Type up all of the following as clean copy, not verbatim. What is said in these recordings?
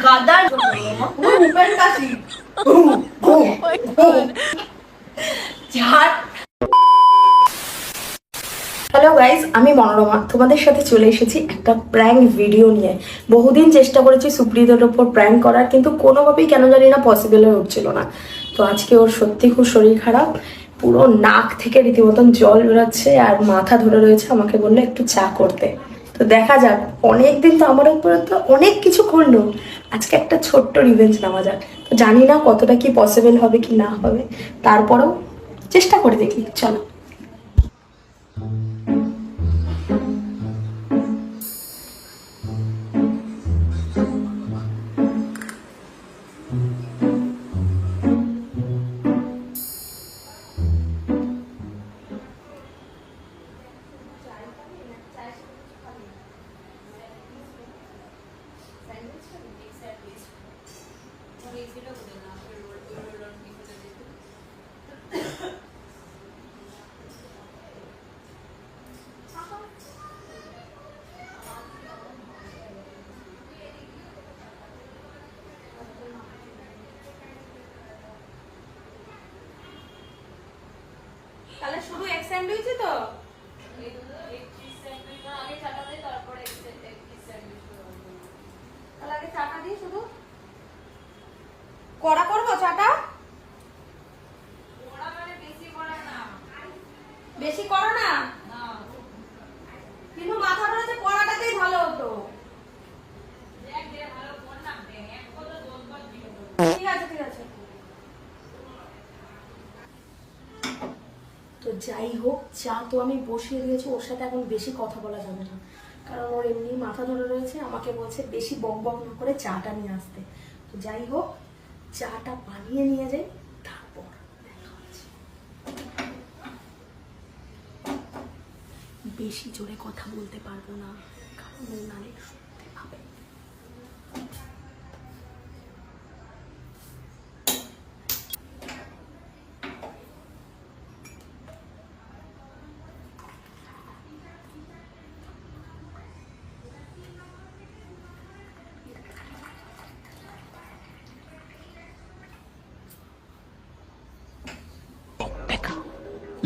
গাদার উপেন কাশি ঝাড়। Hello guys, আমি মনোরমা তোমাদের সাথে চলে এসেছি একটা প্র্যাঙ্ক ভিডিও নিয়ে। বহুদিন চেষ্টা করেছি সুপ্রিয়তার ওপর প্র্যাঙ্ক করার, কিন্তু কোনোভাবেই কেন জানি না পসিবল হয়ে উঠছিল না। তো আজকে ওর সত্যি খুব শরীর খারাপ, পুরো নাক থেকে রীতিমতন জল বেরোচ্ছে আর মাথা ধরে রয়েছে। আমাকে বললো একটু চা করতে। তো দেখা যাক, অনেকদিন তো আমার উপরে তো অনেক কিছু করলো, আজকে একটা ছোট্ট রিভেঞ্জ নেওয়া যাক। তো জানি না কতটা কি পসিবল হবে কি না হবে, তারপরেও চেষ্টা করে দেখি, চলো। তাহলে শুধু এক স্যান্ডউইচই তো? তাহলে আগে চাটা দিই, শুধু কড়া করবো চাটা? বেশি করো না, কিন্তু মাথা ধরেছে কড়াটাতেই ভালো হতো। ঠিক আছে ঠিক আছে। তো যাই হোক, চা তো আমি বসিয়ে দিয়েছি। ওর সাথে এখন বেশি কথা বলা যাবে না, কারণ ওর এমনি মাথা ধরে রয়েছে। আমাকে বলছে বেশি বক বক না করে চাটা নিয়ে আসতে। তো যাই হোক, চাটা বানিয়ে নিয়ে যাই, তারপর দেখা হচ্ছে। বেশি জোরে কথা বলতে পারবো না, কারণ ও নালে শুনতে পাবে।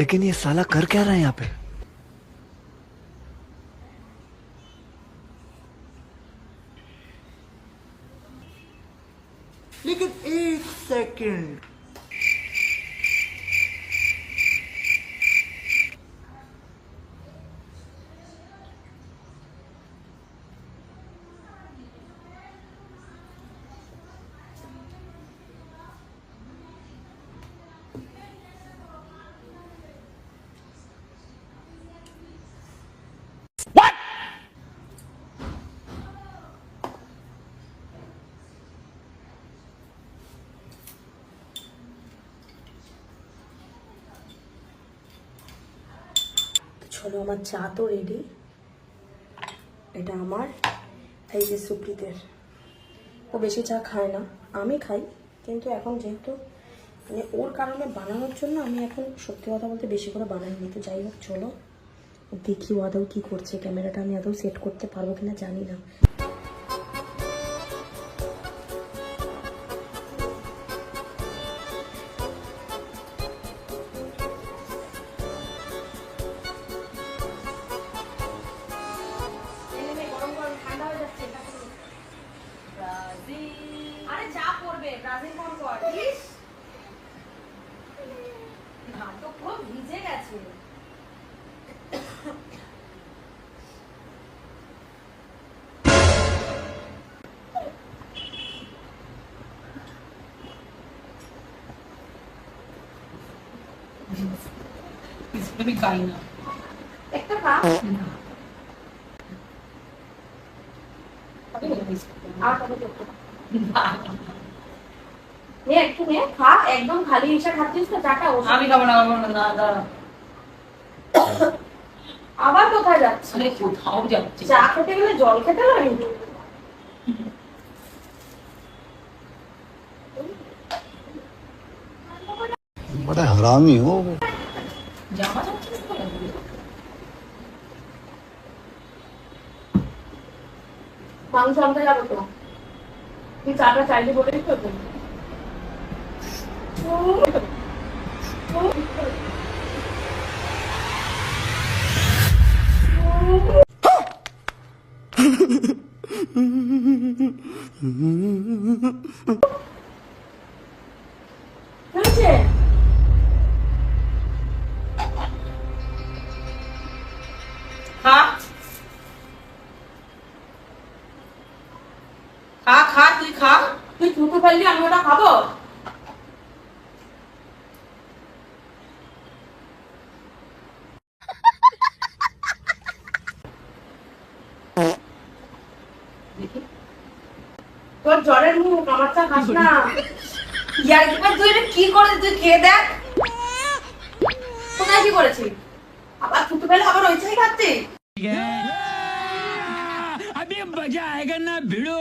लेकिन ये साला कर क्या रहा है यहाँ पे? लेकिन एक सेकंड, চলো, আমার চা তো রেডি। এটা আমার, এই যে সুপ্রীতের। ও বেশি চা খায় না, আমি খাই, কিন্তু এখন যেহেতু মানে ওর কারণে বানানোর জন্য আমি এখন সত্যি কথা বলতে বেশি করে বানাইনি। তো যাই হোক, চলো দেখি ও আদৌ কী করছে। ক্যামেরাটা আমি আদৌ সেট করতে পারবো কিনা জানি না। আরে যা করবে ব্রাজিল কোন কর, ইস ঘাট তো পুরো ভিজে গেছে। আমি খাই না, একটা খা, আর কত করতে নে, একটু নে, খা। একদম খালি হিসা খাচ্ছিস তো চাটা? আমি খাবো না, খাবো না, দাঁড়া। আবার কোথায় যাচ্ছে? আরে কোথাও যাচ্ছে, চা খেতে গেলে জল খেতে লাগে। बड़ा हरामी हो। জামা যাচ্ছে না। মাংস আনতে যাবো তো। তুই চাটা চাইলে বলেই তো হয়েছে? খা খা খা তুই খা। তুই ছুটে ফেললি, আমি ওটা খাবো? দেখি তোর জ্বরের মুখ, আমার চা খাস না। ইয়ার তুই এটা কি করে, তুই খেয়ে দেখ। কোথায় কি করেছি? আবার ছুটে ফেলে আবার ওই চাই খাচ্ছি। अभी मजा आएगा ना भिड़ो।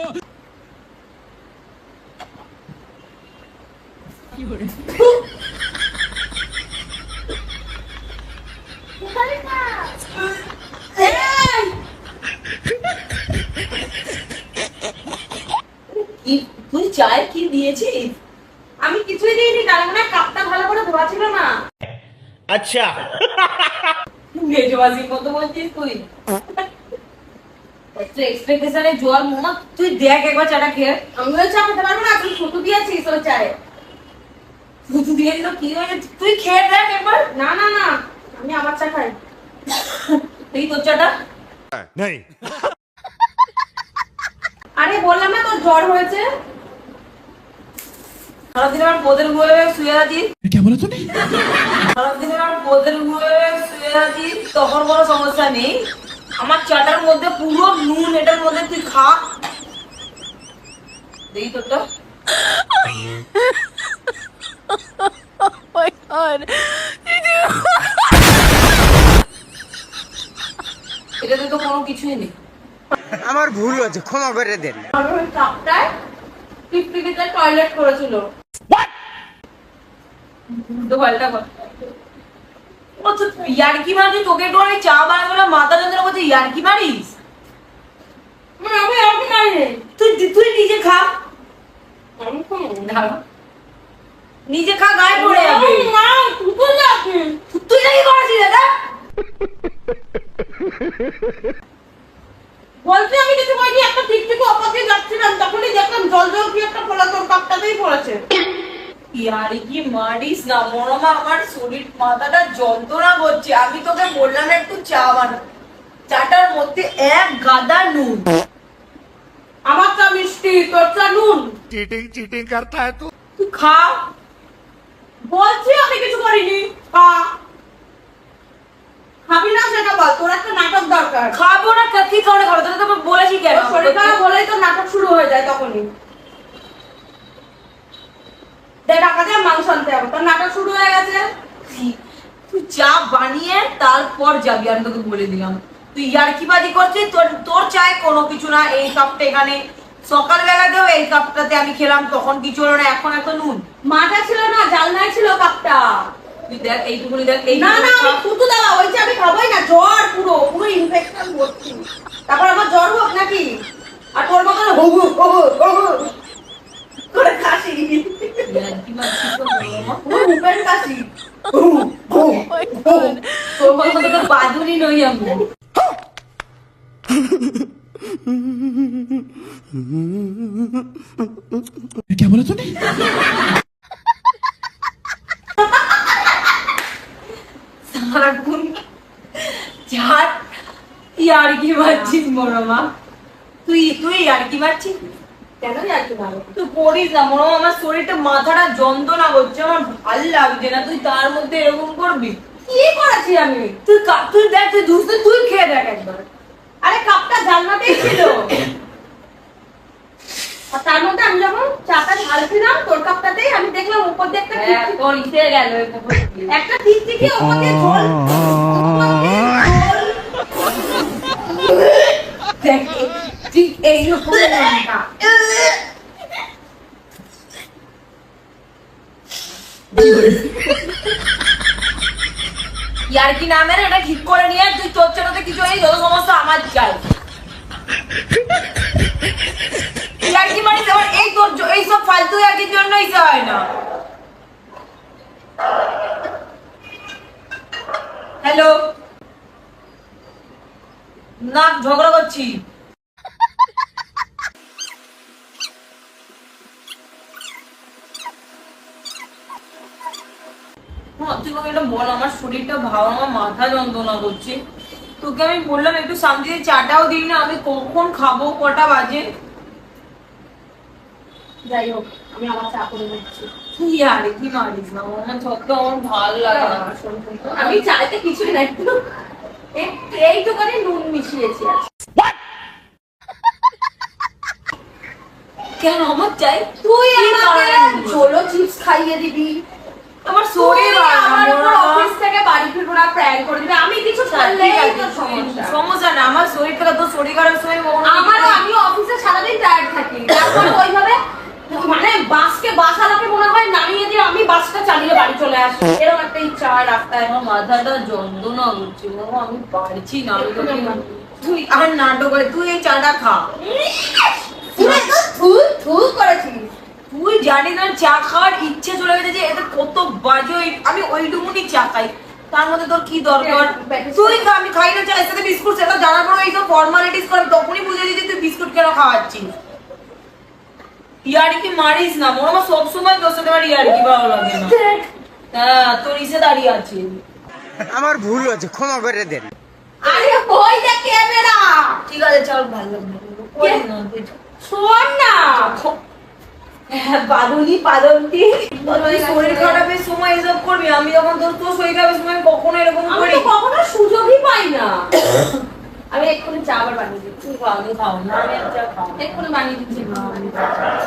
তুই চায় কি দিয়েছিস? আমি কিছুই দিইনি, তার মানে কাপটা ভালো করে ধোয়া ছিল না। अच्छा মেজবাজির মতো বলছিস তুই। এক্সপেকটেশনে জল মোমা, তুই দেখ একবার চাটা খেয়ে। আমি ওই চা খেতে পারবো না, তুই ছুটু দিয়েছিস ওই চায়ে। তুই দিয়ে দিল কি হয়েছে, তুই খেয়ে দেখ একবার। না না না, আমি আমার চা খাই। তুই তোর চাটা। नहीं আরে বললাম না তোর জ্বর হয়েছে। সারাদিন আমার বোদের ঘুরে শুয়ে আছি, क्या बोला तूने? সারাদিন আমার বোদের ঘুরে শুয়ে আছি, তখন কোনো সমস্যা নেই। আমার চাটার মধ্যে পুরো নুন, এটার মধ্যে তুই খা। দেখি তোরটা। এটাতে তো কোনো কিছুই নেই। আমার ভুল হয়েছে, ক্ষমা করে দেন। আর ওই কাপটায় টিকটিকিতে টয়লেট করেছিল। তো পাল্টা কর। ও তো ইয়ার্কি মারছিস, তোকে একটু অনেক চা বানাবো না, মাথা যন্ত্রণা করছে, ইয়ার্কি মারিস? আমি এরকম খাইনি। তুই তুই নিজে খা। আমি খাবো না। দাঁড়া। নিজে খা, গায়ে পড়ে যাবে। না, তুই তো যাচ্ছিস। তুই নাকি করেছিস দাদা? বলছি আমি কিছু কইনি, একটা টিকটিকি অপাকে যাচ্ছিলাম, তখনই দেখলাম জল জল কি একটা ফোলা তোর কাপটাতেই পড়েছে। ইয়ার্কি মারিস না মরমা, আমার শরীর মাথাটা যন্ত্রণা করছে। আমি তোকে বললাম একটু চা বানা, চাটার মধ্যে এক গাদা নুন। আমার চা মিষ্টি, তোর চা নুন। चीटिंग चीटिंग करता है तू তুই খা। বলছি আমি কিছু করিনি। খা। খাবি না সেটা বল, তোর একটা নাটক দরকার। খাবো না, কি কারণে খাবো? তোকে তো বলেছি কেন? তোর শরীর খারাপ হলেই তো নাটক শুরু হয়ে যায় তখনই। দেখ টাকা দিয়ে মাংস আনতে হবে, তোর নাটক শুরু হয়ে গেছে। তুই চা বানিয়ে তারপর যাবি, আমি তোকে বলে দিলাম। তুই ইয়ার্কিবাজি করছিস, তোর তোর চায় কোনো কিছু না। এই কাপটা এখানে সকালবেলাতেও এই কাপটাতে আমি খেলাম, তখন কিছু হলো না, এখন এত নুন। মাথা ছিল না, জালনায় ছিল কাপটা। তুই দেখ এইটুকুনি, দেখ এই না না, আমি ফুটু দেওয়া, ওই যে আমি খাবোই না, জ্বর পুরো পুরো ইনফেকশন ভর্তি। তারপর আমার জ্বর হোক নাকি? আর তোর মতন হগু হগু হগু করে কাশি, পুরো উপেন কাশি। তোর মতো তো বাদুরি নই আমি। क्या बोला तूने? সারাক্ষণ ঝাড় ইয়ার্কি মারছিস মরমা। তুই তুই ইয়ার্কি মারছিস কেন আর কি ভালো? তুই করিস না মরমা, আমার শরীরটা মাথাটা যন্ত্রণা করছে, আমার ভাল লাগছে না। তুই তার মধ্যে এরকম করবি? কি করেছি আমি? তুই দেখ, তুই দুধ তুই খেয়ে দেখ একবার। আরে কাপটা জানলাতেই ছিল, আর তার মধ্যে আমি যখন চাটা ঢালছিলাম তোর কাপটাতেই আমি দেখলাম উপর দিয়ে একটা টিকটিকি- তোর ইসে গেল একটা টিকটিকি ওপর দিয়ে জল, ওপর দিয়ে জল। দেখ ঠিক এইরকম লঙ্কা। ইয়ার্কি না মেরে এটা ঠিক করে নিয়ে তুই তোর ছোটতে কিছু এই যত সমস্যা আমার চাই। ইয়ার্কি মারিস, আবার এই ঝগড়া করছি। তুই আমাকে এটা বল, আমার শরীরটা ভালো, আমার মাথা যন্ত্রণা করছে। তোকে আমি বললাম একটু শান্তিতে চাটাও দিই না, আমি কখন খাবো, কটা বাজে? যাই হোক, আমি আমার চা করে নিচ্ছি। তুই আর কি মারিস না, আমার সত্যি আমার ভালো লাগে না। আমি চাইতে কিছুই না, একটু এইটুখানি নুন মিশিয়েছি আজকে। কেন আমার চাই? তুই কি আমাকে কারণে? ঝোলো চিপস খাইয়ে দিবি, আমার শরীর তুই ভালো না, আমার উপর মনোরমা। অফিস থেকে বাড়ি ফিরবো না, প্র্যাঙ্ক করে দিবি, আমি কিছু ঠিক করলেই আছে, তো সমস্যা। সমস্যা না, আমার শরীর থেকে তোর শরীর খারাপের সময় আমারও, আমি অফিসে সারাদিন টায়ার্ড থাকি, তারপর ওইভাবে মানে বাসকে বাসালাকে মনে হয় নামিয়ে দিয়ে আমি বাসটা চালিয়ে বাড়ি চলে আসি, এরকম একটা ইচ্ছা হয় রাস্তায়। আমার মাথাটা যন্ত্রণা করছে বাবা, আমি পারছি না। আমি তোকে তুই আর নাটক করে, তুই এই চাটা খা। তুই করেছিস, তুই জানি না চা খাওয়ার ইচ্ছে চলে গেছে যে এতে কত বাজে, আমি ওইটুকুনি চা খাই, তার মধ্যে তোর কি দরকার? তুই খা, আমি খাই না চা, এর সাথে বিস্কুট, সেটা জানার পর এইসব ফর্মালিটিস করে আমি তখনই বুঝে দিয়েছি তুই বিস্কুট কেন খাওয়াচ্ছিস। ইয়ার্কি মারিস না, মনে আমার সবসময় তোর সাথে আমার ইয়ার্কি ভালো লাগে না। হ্যাঁ, তোর ইসে দাঁড়িয়ে আছে। আমার ভুল হয়েছে, ক্ষমা করে দেন। আরে ওই দেখ ক্যামেরা, ঠিক আছে চল, ভালো লাগবে করিস না তুই। শোন না, বাদুলি পাদন্তি, তুই শরীর খারাপের সময় এসব করবি, আমি যখন তোর শরীর খারাপের সময় আমি কখনো এরকম আমি করি? তো কখনো সুযোগই পাই না। আমি এক্ষুনি চা আবার বানিয়ে দিচ্ছি, তুই খা, আমি খাও না, আমি আর চা খাও না। এক্ষুনি বানিয়ে দিচ্ছি।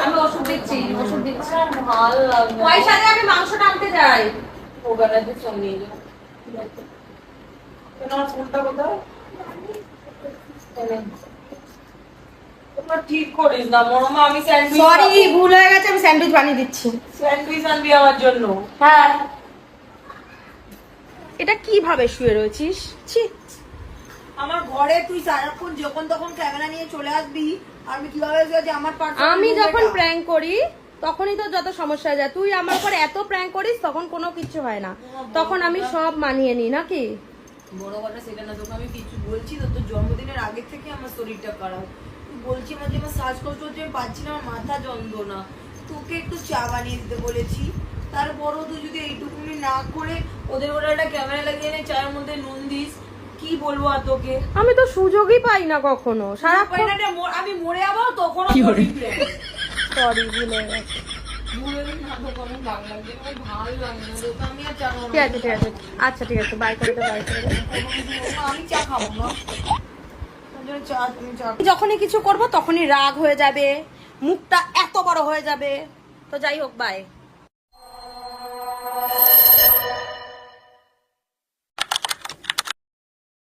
আমি ওষুধ দিচ্ছি, ওষুধ দিচ্ছি। ভালো লাগবে না। পয়সা দিয়ে আমি মাংসটা আনতে যাই। ওখানে তো চল নিয়ে যা। কেন আমার ফোনটা কোথায়? তোমরা ঠিক করিস না মরমা, আমি স্যান্ডউইচ সরি, ভুল হয়ে গেছে, আমি স্যান্ডউইচ বানিয়ে দিচ্ছি। স্যান্ডউইচ আনবি আমার জন্য। হ্যাঁ। এটা কিভাবে শুয়ে রয়েছিস? ছি, আমার ঘরে তুই সারাক্ষণ যখন তখন ক্যামেরা নিয়ে চলে আসবি, আর আমি কিভাবে যে আমার আমি যখন প্র্যাঙ্ক করি তখনই তো যত সমস্যা হয়ে যায়। তুই আমার উপর এত প্র্যাঙ্ক করিস তখন কোনো কিছু হয় না, তখন আমি সব মানিয়ে নিই নাকি? বড় কথা সেটা না, তোকে আমি কিছু বলছি তো, তোর জন্মদিনের আগে থেকে আমার শরীরটা খারাপ। তুই বলছি মাঝে আমার শ্বাসকষ্ট হচ্ছে, আমি পাচ্ছি না, আমার মাথা যন্ত্রণা। তোকে একটু চা বানিয়ে দিতে বলেছি, তারপরও তুই যদি এইটুকুনি না করে ওদের ওরা একটা ক্যামেরা লাগিয়ে এনে চায়ের মধ্যে নুন দিস, কি বলবো আর তোকে? আমি তো সুযোগই পাই না কখনো, সারাক্ষণ। আমি মরে যাবো তখন সরি, ভুলে গেছে। ভালো লাগে না তোকে, আমি আর চা খাবো ঠিক আছে, ঠিক আছে, আচ্ছা ঠিক আছে, বাই করে দে, বাই করে দে। না, আমি চা খাবো না। তোর জন্য চা, তুমি চা। যখনই কিছু করব তখনই রাগ হয়ে যাবে, মুখটা এত বড় হয়ে যাবে। তো যাই হোক, বাই।